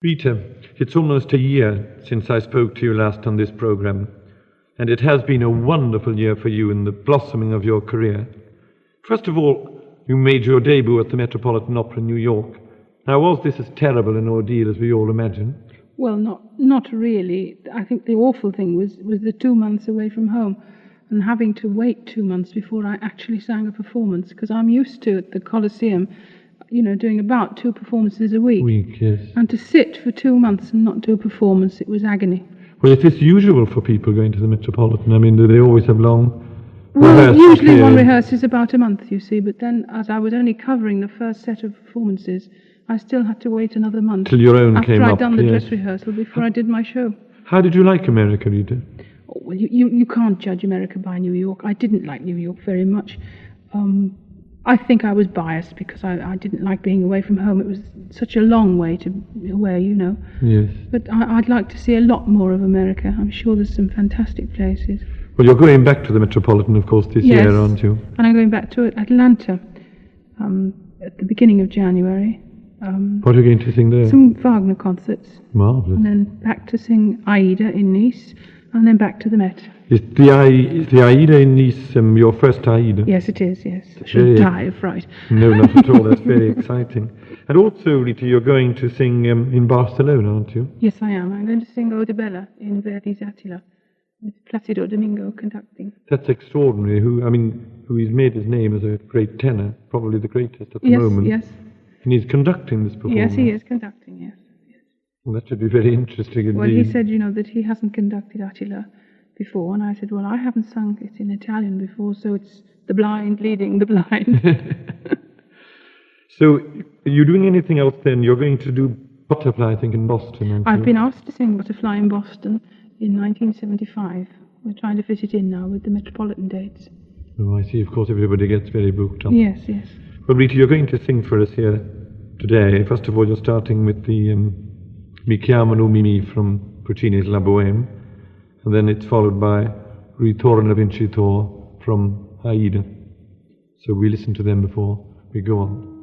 Rita, it's almost a year since I spoke to you last on this program, and it has been a wonderful year for you in the blossoming of your career. First of all, you made your debut at the Metropolitan Opera in New York. Now, was this as terrible an ordeal as we all imagine? Well, not really. I think the awful thing was the 2 months away from home and having to wait 2 months before I actually sang a performance, because I'm used to at the Coliseum, doing about 2 performances a week. Yes. And to sit for 2 months and not do a performance, it was agony. Well, is this usual for people going to the Metropolitan? I mean, do they always have long Well, usually one rehearses about a month, you see, but then as I was only covering the first set of performances, I still had to wait another month till your own after came I'd up, done the yes. dress rehearsal before I did my show. How did you like America, Rita? Oh, well, you can't judge America by New York. I didn't like New York very much. I think I was biased because I didn't like being away from home. It was such a long way away. Yes. But I'd like to see a lot more of America. I'm sure there's some fantastic places. Well, you're going back to the Metropolitan, of course, this year, aren't you? And I'm going back to Atlanta at the beginning of January. What are you going to sing there? Some Wagner concerts. Marvellous. And then back to sing Aida in Nice, and then back to the Met. Is the Aida in Nice your first Aida? Yes, it is, yes. I should die of fright. No, not at all. That's very exciting. And also, Rita, you're going to sing in Barcelona, aren't you? Yes, I am. I'm going to sing Ode Bella in Verdi's Attila, with Placido Domingo conducting. That's extraordinary. Who he's made his name as a great tenor, probably the greatest at the moment. Yes. And he's conducting this performance. Yes, he is conducting, yes. Well, that should be very interesting indeed. Well, he said, that he hasn't conducted Attila before, and I said, well, I haven't sung it in Italian before, so it's the blind leading the blind. So, are you doing anything else then? You're going to do Butterfly, I think, in Boston, aren't you? I've been asked to sing Butterfly in Boston in 1975. We're trying to fit it in now with the Metropolitan dates. Oh, I see. Of course, everybody gets very booked up. Yes. Well, Rita, you're going to sing for us here today. First of all, you're starting with the Mi chiamano Mimi from Puccini's La Bohème, and then it's followed by Ritorno Vincitor from Aida. So we listen to them before we go on.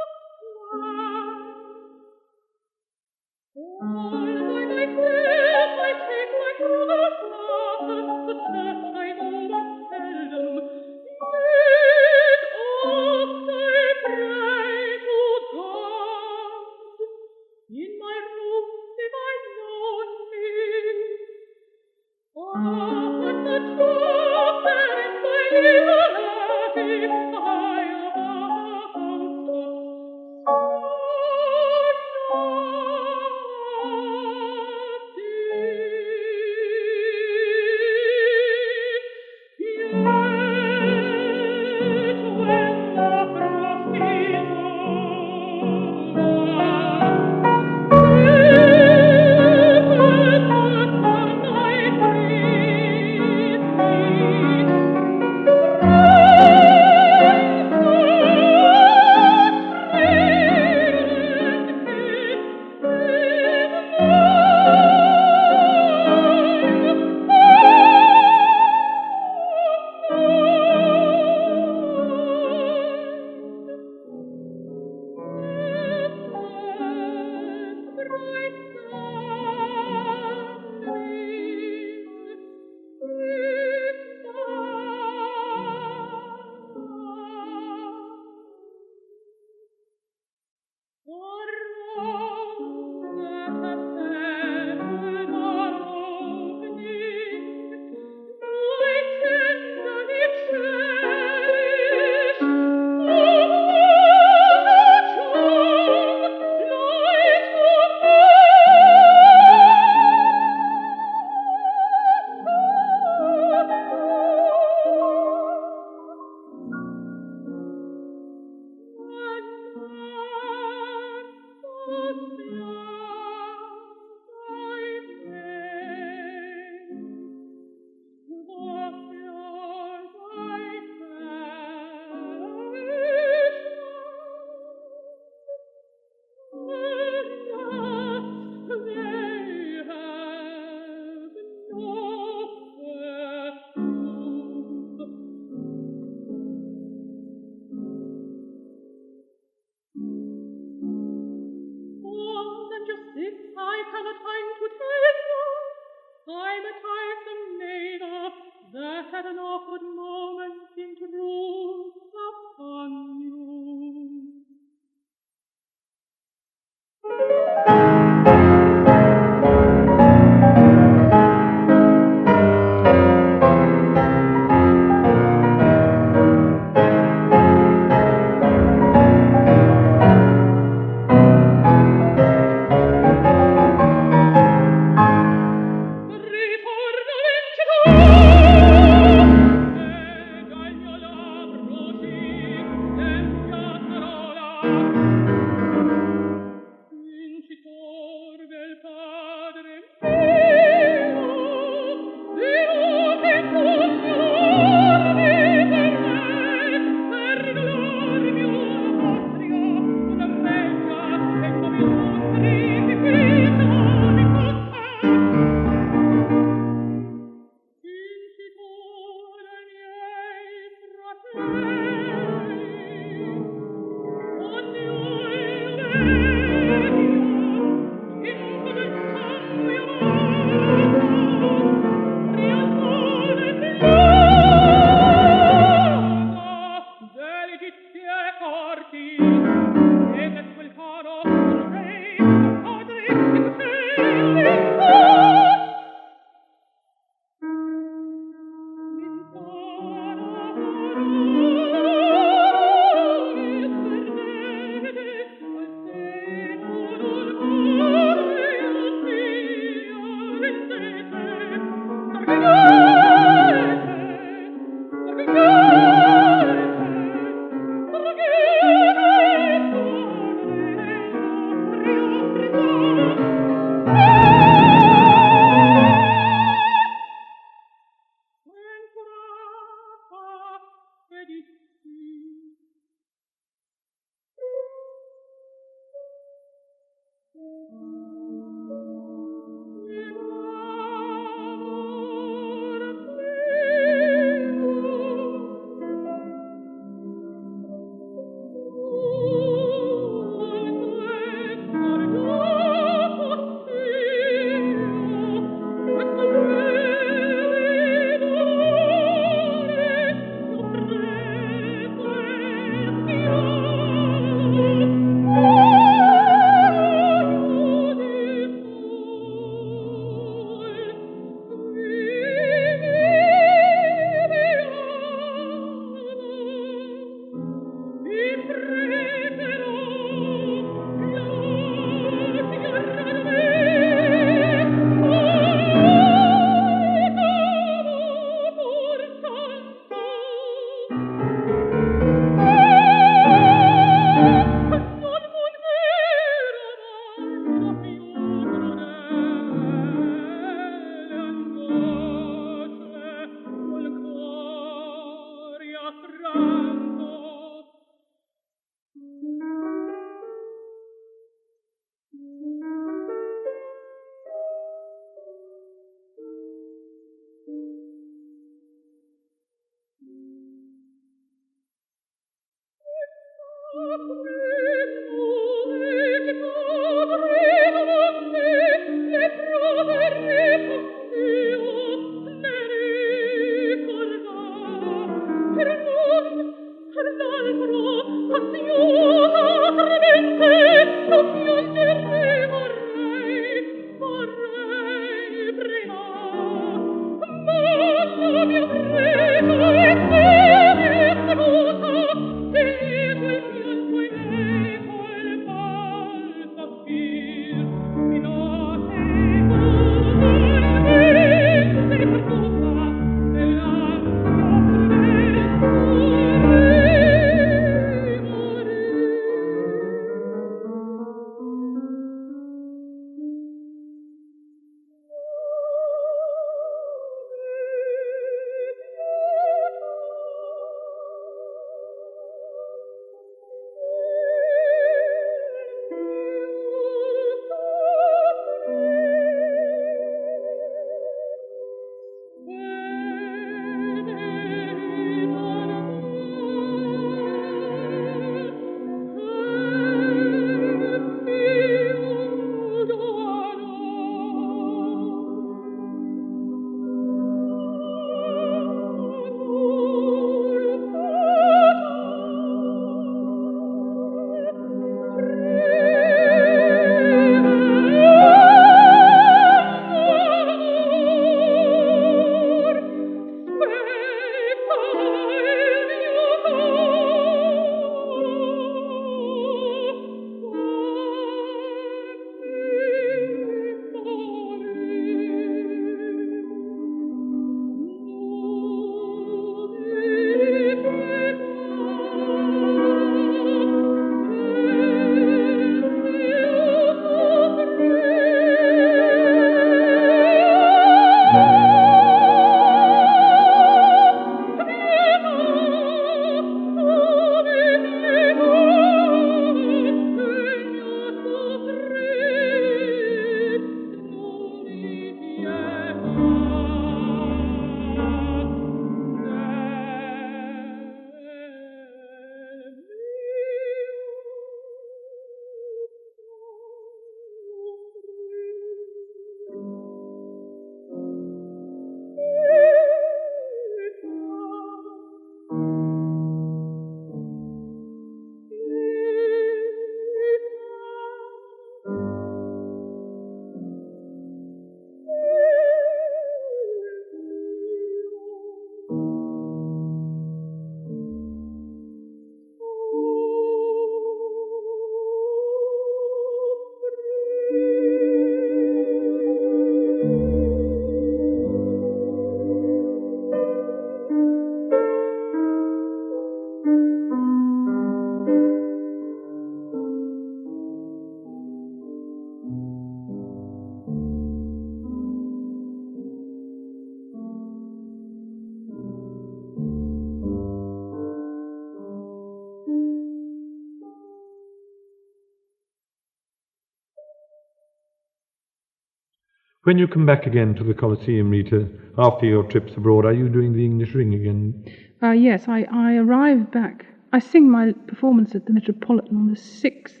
When you come back again to the Colosseum, Rita, after your trips abroad, are you doing the English Ring again? Yes, I arrive back. I sing my performance at the Metropolitan on the 6th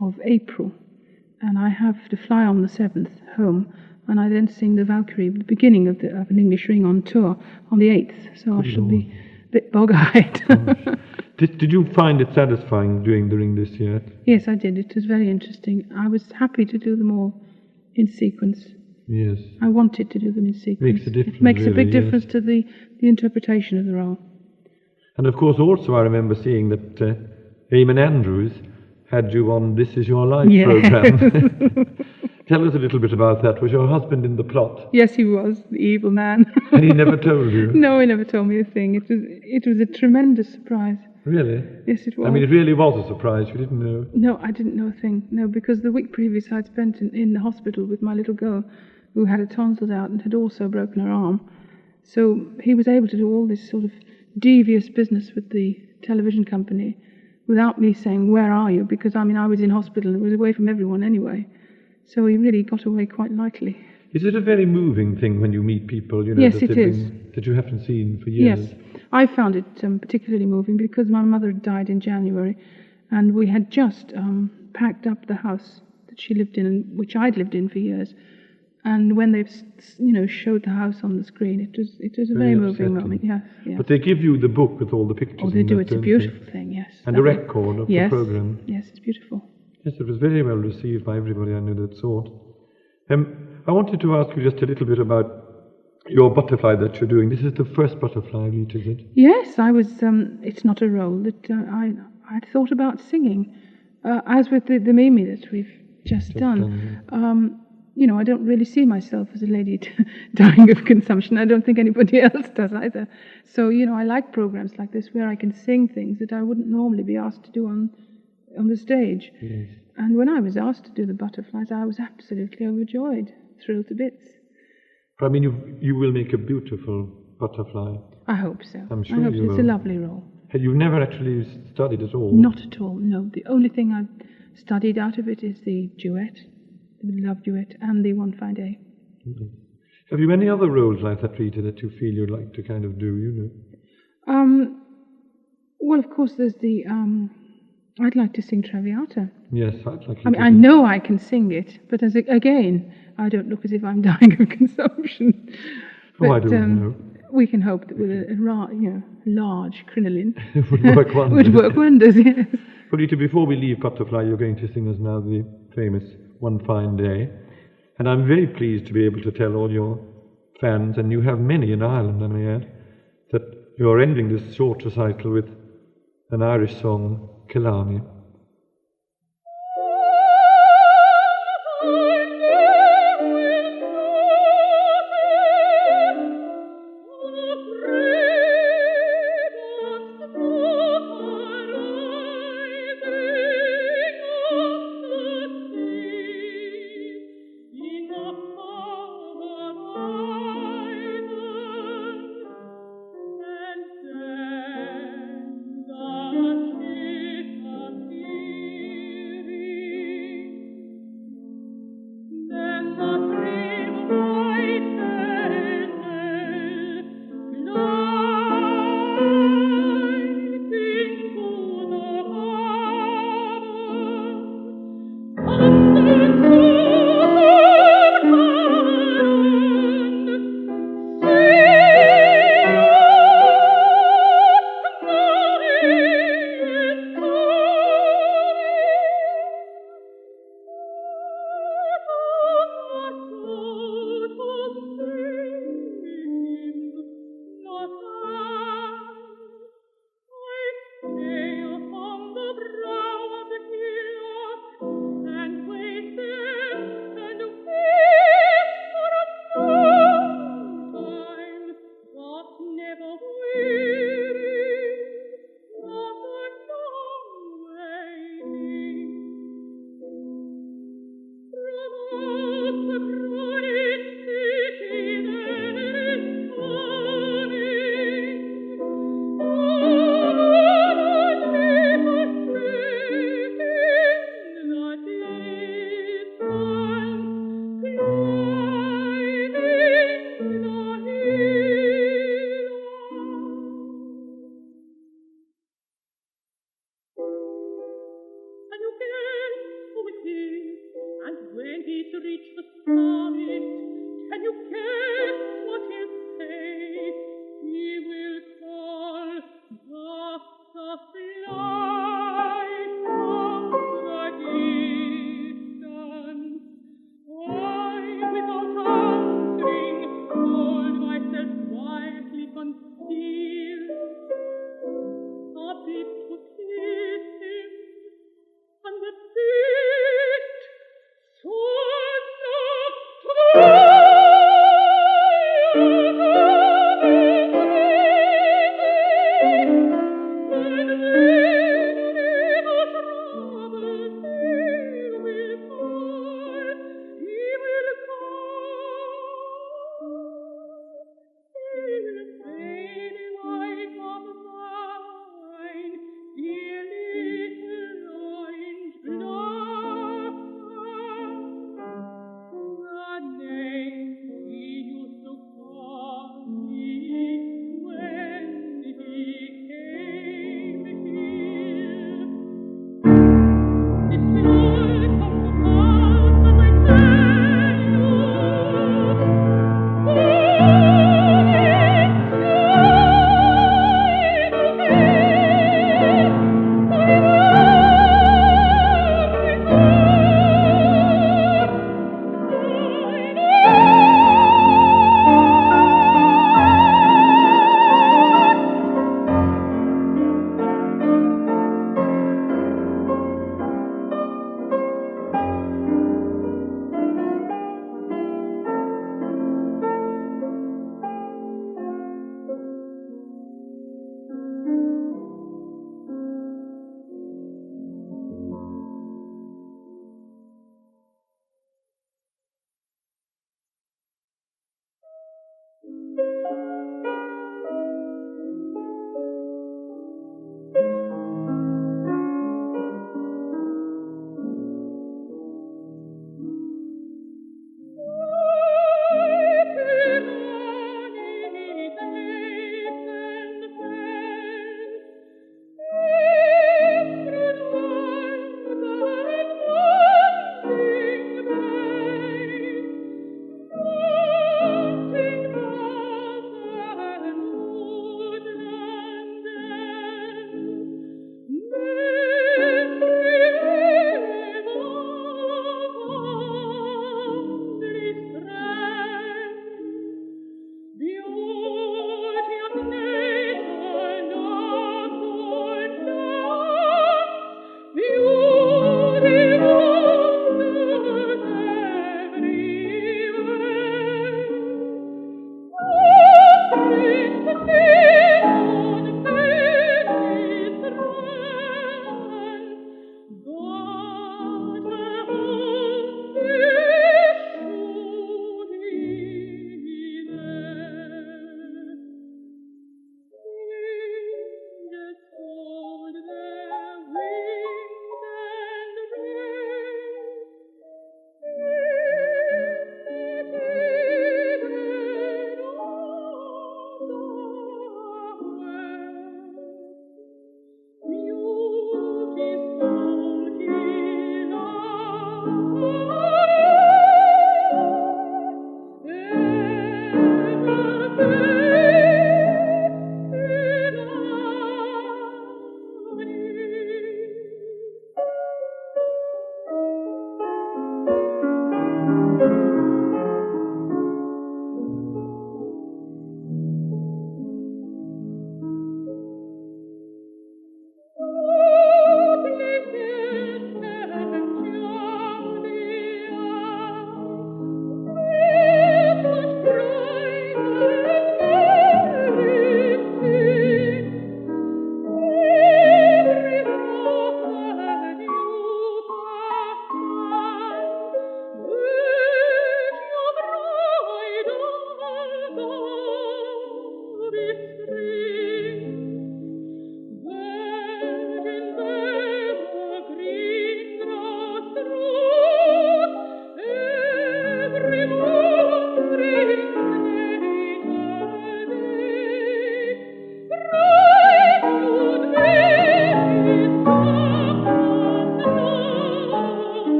of April, and I have to fly on the 7th home, and I then sing the Valkyrie, the beginning of an English Ring on tour, on the 8th, so I shall be a bit bog-eyed. Did you find it satisfying doing the Ring this year? Yes, I did. It was very interesting. I was happy to do them all in sequence. Yes. I wanted to do them in sequence. Makes a difference. It makes really, a big difference yes. to the interpretation of the role. And of course, also I remember seeing that Eamon Andrews had you on This Is Your Life programme. Tell us a little bit about that. Was your husband in the plot? Yes, he was, the evil man. And he never told you? No, he never told me a thing. It was a tremendous surprise. Really? Yes, it was. I mean, it really was a surprise. You didn't know? No, I didn't know a thing. No, because the week previous I'd spent in the hospital with my little girl who had her tonsils out and had also broken her arm. So he was able to do all this sort of devious business with the television company without me saying, "Where are you?" Because, I mean, I was in hospital and it was away from everyone anyway. So he really got away quite lightly. Is it a very moving thing when you meet people, you know, Yes, it is. that you haven't seen for years? Yes, I found it particularly moving because my mother died in January, And we had just packed up the house that she lived in, which I'd lived in for years. And when they, showed the house on the screen, it was a very moving moment. Yes, yes. But they give you the book with all the pictures. Oh, they do. It's a beautiful thing. Yes. And a record of yes, the program. Yes, it's beautiful. Yes, it was very well received by everybody I knew that saw it. I wanted to ask you just a little bit about your butterfly that you're doing. This is the first butterfly, Rita, is it? Yes, I was. It's not a role that I'd thought about singing, as with the Mimi that we've just done. I don't really see myself as a lady dying of consumption. I don't think anybody else does either. So, I like programs like this where I can sing things that I wouldn't normally be asked to do on the stage. Yes. And when I was asked to do the butterflies, I was absolutely overjoyed, thrilled to bits. But I mean, you will make a beautiful butterfly. I hope so. I'm sure I hope you so. will. It's a lovely role. Had you never actually studied at all? Not at all, no. The only thing I've studied out of it is the duet, the love duet, and the One Fine Day. Mm-hmm. Have you any other roles like that, Rita, that you feel you'd like to kind of do, Well, of course, there's the... I'd like to sing Traviata. Yes, I'd like I mean, I know I can sing it, but again, I don't look as if I'm dying of consumption. But, I don't know. We can hope that with a large crinoline It would work wonders. would work wonders, yes. Well, Rita, before we leave Butterfly, you're going to sing us now the famous One Fine Day. And I'm very pleased to be able to tell all your fans, and you have many in Ireland, I may add, that you're ending this short recital with an Irish song, Killarney. And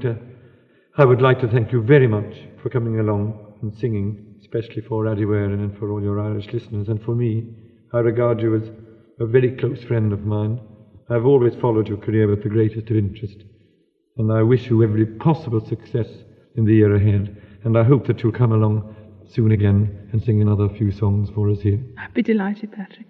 Rita, I would like to thank you very much for coming along and singing, especially for Adiwaren and for all your Irish listeners. And for me, I regard you as a very close friend of mine. I've always followed your career with the greatest of interest, and I wish you every possible success in the year ahead. And I hope that you'll come along soon again and sing another few songs for us here. I'd be delighted, Patrick.